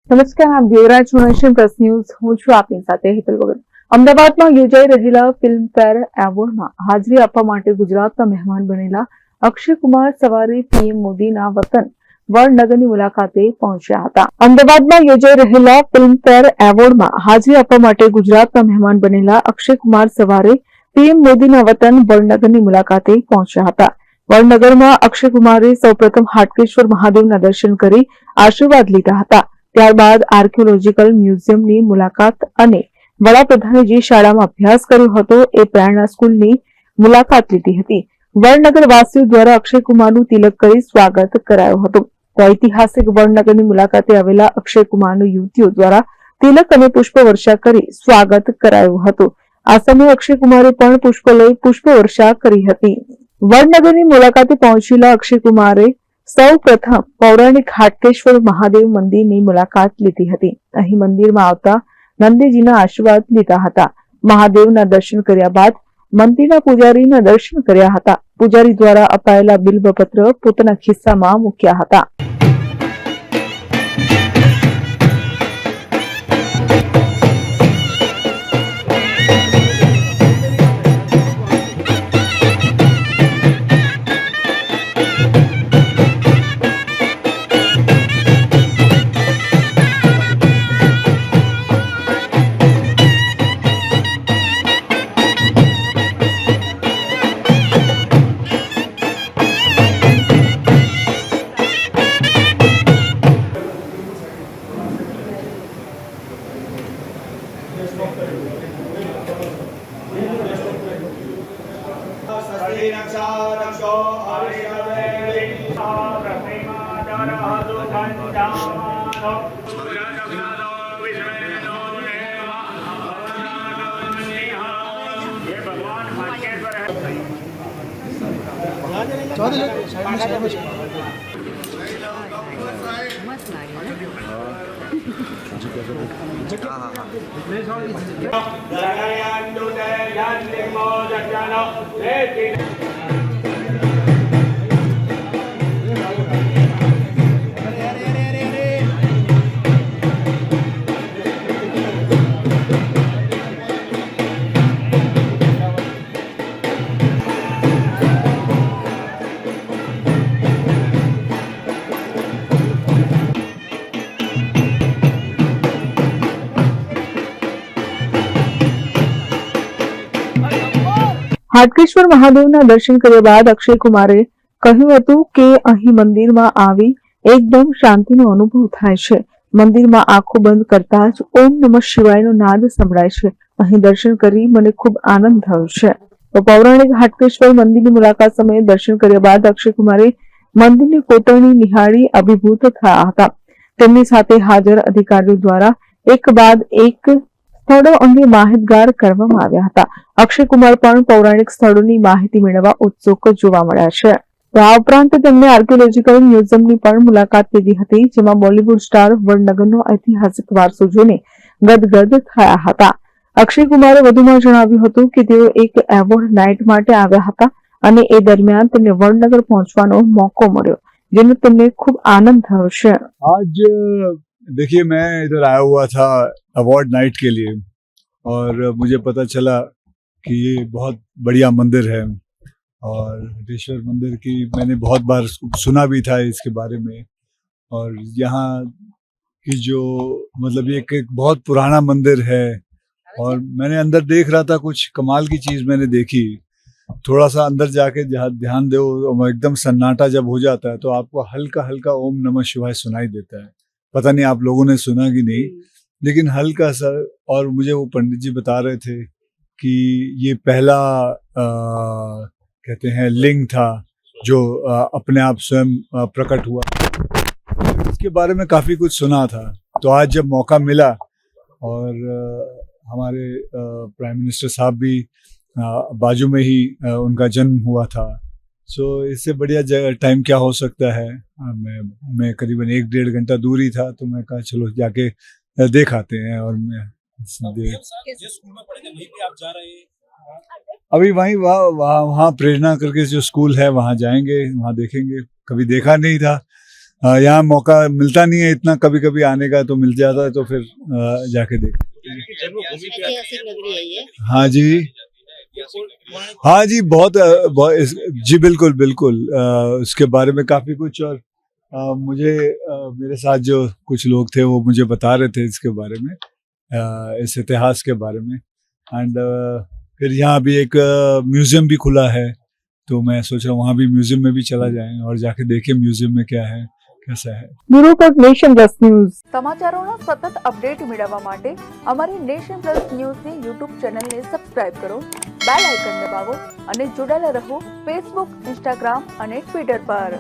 નમસ્કાર, આપ જોઈ રહ્યા છો નેશન પ્લસ ન્યૂઝ. હું છું આપની સાથે હેતલ વગર. અમદાવાદમાં યોજાઈ રહેલા ફિલ્મફેર એવોર્ડમાં હાજરી આપવા માટે ગુજરાતના મહેમાન બનેલા અક્ષય કુમાર સવારે પીએમ મોદીના વતન વડનગરની મુલાકાતે પહોંચ્યા હતા. અમદાવાદમાં યોજાઈ રહેલા ફિલ્મફેર એવોર્ડમાં હાજરી આપવા માટે ગુજરાતના મહેમાન બનેલા અક્ષય કુમાર સવારે પીએમ મોદીના વતન વડનગરની મુલાકાતે પહોંચ્યા હતા. વડનગરમાં અક્ષય કુમારે સૌપ્રથમ હાટકેશ્વર મહાદેવના દર્શન કરી આશીર્વાદ લીધા હતા. ત્યારબાદ આર્કિયોલોજીકલ મ્યુઝિયમની મુલાકાત અને વડાપ્રધાને જે શાળામાં અભ્યાસ કર્યો હતો એ પ્રેરણા સ્કૂલની મુલાકાત લીધી હતી. વડનગર વાસીઓ દ્વારા અક્ષય કુમારનું તિલક કરી સ્વાગત કરાયું હતું. તો ઐતિહાસિક વડનગરની મુલાકાતે આવેલા અક્ષય કુમારનું યુવતીઓ દ્વારા તિલક અને પુષ્પવર્ષા કરી સ્વાગત કરાયું હતું. આ સમયે અક્ષય કુમારે પણ પુષ્પ લઈ પુષ્પવર્ષા કરી હતી. વડનગરની મુલાકાતે પહોંચેલા અક્ષય કુમારે સૌ પ્રથમ પૌરાણિક હાટકેશ્વર મહાદેવ મંદિરની મુલાકાત લીધી હતી. અહીં મંદિરમાં આવતા નંદીજીના આશીર્વાદ લીધા હતા. મહાદેવના દર્શન કર્યા બાદ મંદિરના પૂજારીના દર્શન કર્યા હતા. પૂજારી દ્વારા અપાયેલા બિલ્વપત્ર પોતાના ખિસ્સામાં મૂક્યા હતા. હાટકેશ્વર મહાદેવના દર્શન કર્યા બાદ અક્ષય કુમારે કહ્યું હતું કે અહીં મંદિરમાં આવી એકદમ શાંતિનો અનુભવ થાય છે. મંદિરમાં આંખો બંધ કરતા જ ઓમ નમઃ શિવાયનો નાદ સંભળાય છે. અહીં દર્શન કરી મને ખૂબ આનંદ થયો છે. તો પૌરાણિક હાટકેશ્વર મંદિરની મુલાકાત સમયે દર્શન કર્યા બાદ અક્ષય કુમારે મંદિરની કોતરણી નિહાળી અભિભૂત થયા હતા. તેમની સાથે હાજર અધિકારીઓ દ્વારા એક બાદ એક સ્થળો અંગે માહિતગાર કરવામાં આવ્યા હતા. અક્ષય કુમાર પણ પૌરાણિક સ્થળોની માહિતી મેળવવા ઉત્સુક જોવા મળ્યા છે. તો આ ઉપરાંત તેમણે આર્કિયોલોજીકલ મ્યુઝિયમની પણ મુલાકાત લીધી હતી, જેમાં બોલિવૂડ સ્ટાર વડનગરનો ઐતિહાસિક વારસો જોઈને ગદગદ થયા હતા. અક્ષય કુમારે વધુમાં જણાવ્યું હતું કે તેઓ એક એવોર્ડ નાઇટ માટે આવ્યા હતા અને એ દરમિયાન તેમને વડનગર પહોંચવાનો મોકો મળ્યો, જેનો તેમને ખૂબ આનંદ થયો છે. आज देखिए मैं इधर आया हुआ था अवार्ड नाइट के लिए और मुझे पता चला कि ये बहुत बढ़िया मंदिर है और हटेश्वर मंदिर की मैंने बहुत बार सुना भी था इसके बारे में. और यहाँ की जो मतलब ये एक बहुत पुराना मंदिर है और मैंने अंदर देख रहा था, कुछ कमाल की चीज़ मैंने देखी. थोड़ा सा अंदर जाके ध्यान दो, एकदम सन्नाटा जब हो जाता है तो आपको हल्का हल्का ओम नमः शिवाय सुनाई देता है. पता नहीं आप लोगों ने सुना कि नहीं, लेकिन हल्का सा. और मुझे वो पंडित जी बता रहे थे कि ये पहला कहते हैं लिंग था जो अपने आप स्वयं प्रकट हुआ. इसके बारे में काफ़ी कुछ सुना था. तो आज जब मौका मिला और हमारे प्राइम मिनिस्टर साहब भी बाजू में ही उनका जन्म हुआ था, सो इससे बढ़िया टाइम क्या हो सकता है. मैं करीबन 1-1.5 घंटा दूर ही था, तो मैं कहा चलो जाके देख आते हैं. और मैं जिस स्कूल में पढ़े थे वहीं पे आप जा रहे हैं? अभी वहीं वहाँ प्रेरणा करके जो स्कूल है वहाँ जाएंगे, वहाँ देखेंगे. कभी देखा नहीं था यहाँ मौका मिलता नहीं है इतना, कभी कभी आने का, तो मिल जाता है तो फिर जाके देख। ऐतिहासिक नगरी है ये। हाँ जी, हाँ जी, जी बिल्कुल बिल्कुल। उसके बारे में काफ़ी कुछ, और मुझे मेरे साथ जो कुछ लोग थे वो मुझे बता रहे थे इसके बारे में, इस इतिहास के बारे में। एंड फिर यहाँ भी एक म्यूज़ियम भी खुला है, तो मैं सोच रहा हूँ वहाँ भी म्यूज़ियम में भी चला जाएं और जाके देखें म्यूज़ियम में क्या है, कैसा है। બ્યુરો પર નેશન પ્લસ ન્યૂઝ સમાચારોના સતત અપડેટ મેળવવા માટે અમારી નેશન પ્લસ ન્યૂઝની યુટ્યુબ ચેનલને સબસ્ક્રાઇબ કરો, બેલ આઇકન દબાવો અને જોડાયેલા રહો ફેસબુક, ઇન્સ્ટાગ્રામ અને ટ્વિટર પર।